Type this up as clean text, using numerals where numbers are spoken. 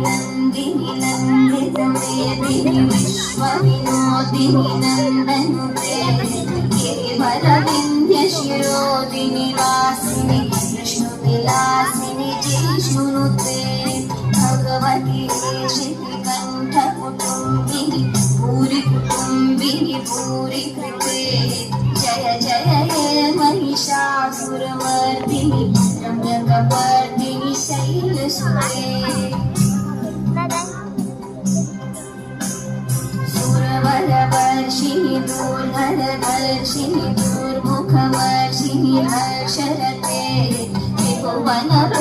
नंदिनी नंदितमेदिनी विश्वविनोदिनी नंदनुते केवलविंध्य शिरोदिनी वासिनी विष्णुविलासिनी जिष्णुनुते भगवती शितिकण्ठ कुटुम्बिनी भूरि कुटुम्बिनी भूरि कृते जय जय हे महिषासुरमर्दिनी रम्यकपर्दिनी शैलसुते सुरवरवर्षिणि दूर्धरवर्षिणि दूर्मुखवर्षिणि हर्षरते त्रिभुवनप्रवर्धिनि